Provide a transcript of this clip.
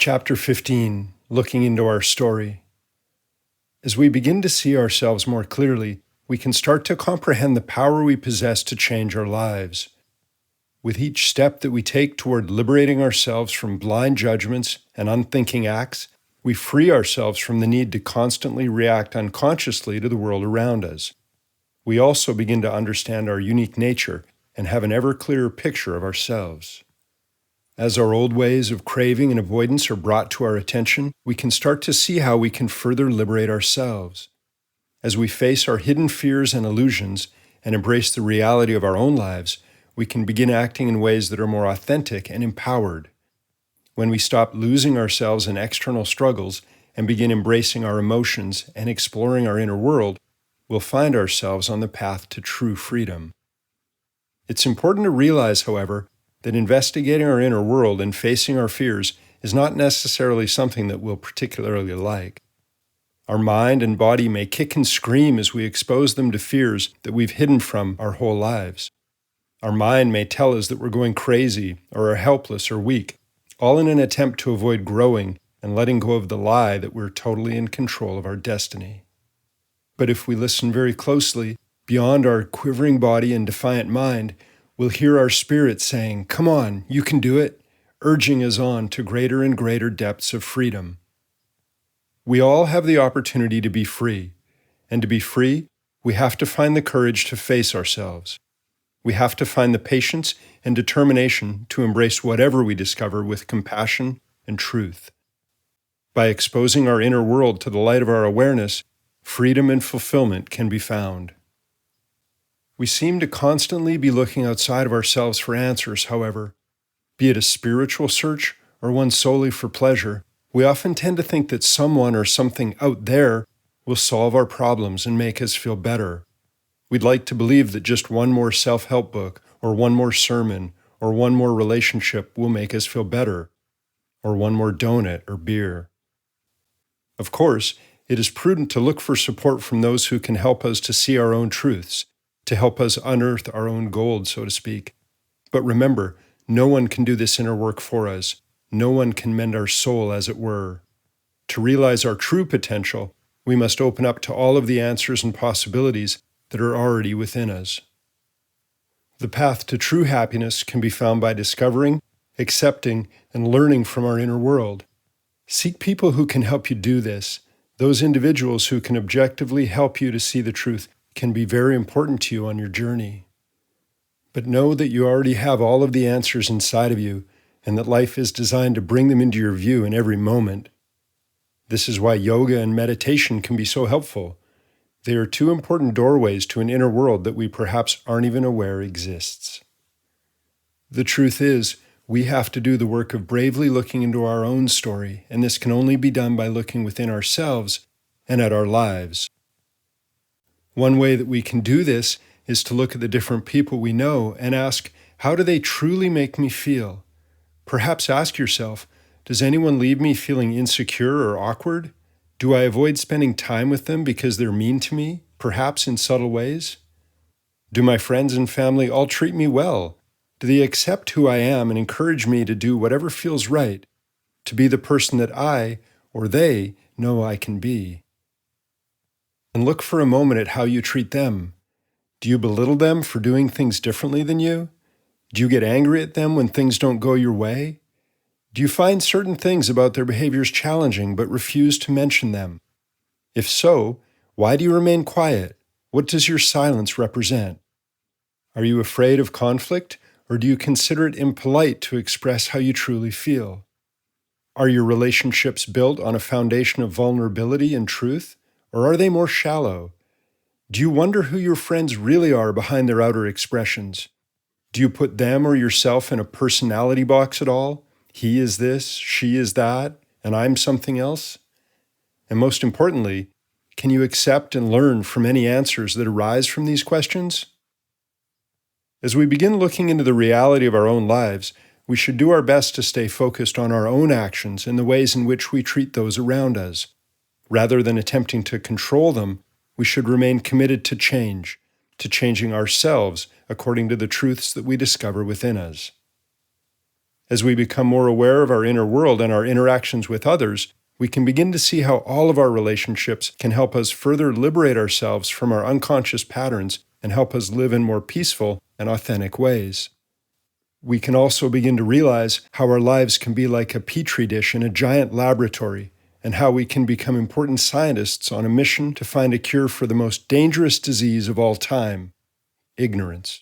Chapter 15, Looking into Our Story. As we begin to see ourselves more clearly, we can start to comprehend the power we possess to change our lives. With each step that we take toward liberating ourselves from blind judgments and unthinking acts, we free ourselves from the need to constantly react unconsciously to the world around us. We also begin to understand our unique nature and have an ever clearer picture of ourselves. As our old ways of craving and avoidance are brought to our attention, we can start to see how we can further liberate ourselves. As we face our hidden fears and illusions and embrace the reality of our own lives, we can begin acting in ways that are more authentic and empowered. When we stop losing ourselves in external struggles and begin embracing our emotions and exploring our inner world, we'll find ourselves on the path to true freedom. It's important to realize, however, that investigating our inner world and facing our fears is not necessarily something that we'll particularly like. Our mind and body may kick and scream as we expose them to fears that we've hidden from our whole lives. Our mind may tell us that we're going crazy or are helpless or weak, all in an attempt to avoid growing and letting go of the lie that we're totally in control of our destiny. But if we listen very closely, beyond our quivering body and defiant mind, we'll hear our spirit saying, "Come on, you can do it," urging us on to greater and greater depths of freedom. We all have the opportunity to be free, and to be free, we have to find the courage to face ourselves. We have to find the patience and determination to embrace whatever we discover with compassion and truth. By exposing our inner world to the light of our awareness, freedom and fulfillment can be found. We seem to constantly be looking outside of ourselves for answers, however. Be it a spiritual search or one solely for pleasure, we often tend to think that someone or something out there will solve our problems and make us feel better. We'd like to believe that just one more self-help book or one more sermon or one more relationship will make us feel better, or one more donut or beer. Of course, it is prudent to look for support from those who can help us to see our own truths, to help us unearth our own gold, so to speak. But remember, no one can do this inner work for us. No one can mend our soul, as it were. To realize our true potential, we must open up to all of the answers and possibilities that are already within us. The path to true happiness can be found by discovering, accepting, and learning from our inner world. Seek people who can help you do this. Those individuals who can objectively help you to see the truth can be very important to you on your journey. But know that you already have all of the answers inside of you, and that life is designed to bring them into your view in every moment. This is why yoga and meditation can be so helpful. They are two important doorways to an inner world that we perhaps aren't even aware exists. The truth is, we have to do the work of bravely looking into our own story, and this can only be done by looking within ourselves and at our lives. One way that we can do this is to look at the different people we know and ask, how do they truly make me feel? Perhaps ask yourself, does anyone leave me feeling insecure or awkward? Do I avoid spending time with them because they're mean to me, perhaps in subtle ways? Do my friends and family all treat me well? Do they accept who I am and encourage me to do whatever feels right, to be the person that I, or they, know I can be? And look for a moment at how you treat them. Do you belittle them for doing things differently than you? Do you get angry at them when things don't go your way? Do you find certain things about their behaviors challenging but refuse to mention them? If so, why do you remain quiet? What does your silence represent? Are you afraid of conflict, or do you consider it impolite to express how you truly feel? Are your relationships built on a foundation of vulnerability and truth, or are they more shallow? Do you wonder who your friends really are behind their outer expressions? Do you put them or yourself in a personality box at all? He is this, she is that, and I'm something else? And most importantly, can you accept and learn from any answers that arise from these questions? As we begin looking into the reality of our own lives, we should do our best to stay focused on our own actions and the ways in which we treat those around us. Rather than attempting to control them, we should remain committed to change, to changing ourselves according to the truths that we discover within us. As we become more aware of our inner world and our interactions with others, we can begin to see how all of our relationships can help us further liberate ourselves from our unconscious patterns and help us live in more peaceful and authentic ways. We can also begin to realize how our lives can be like a petri dish in a giant laboratory, and how we can become important scientists on a mission to find a cure for the most dangerous disease of all time: ignorance.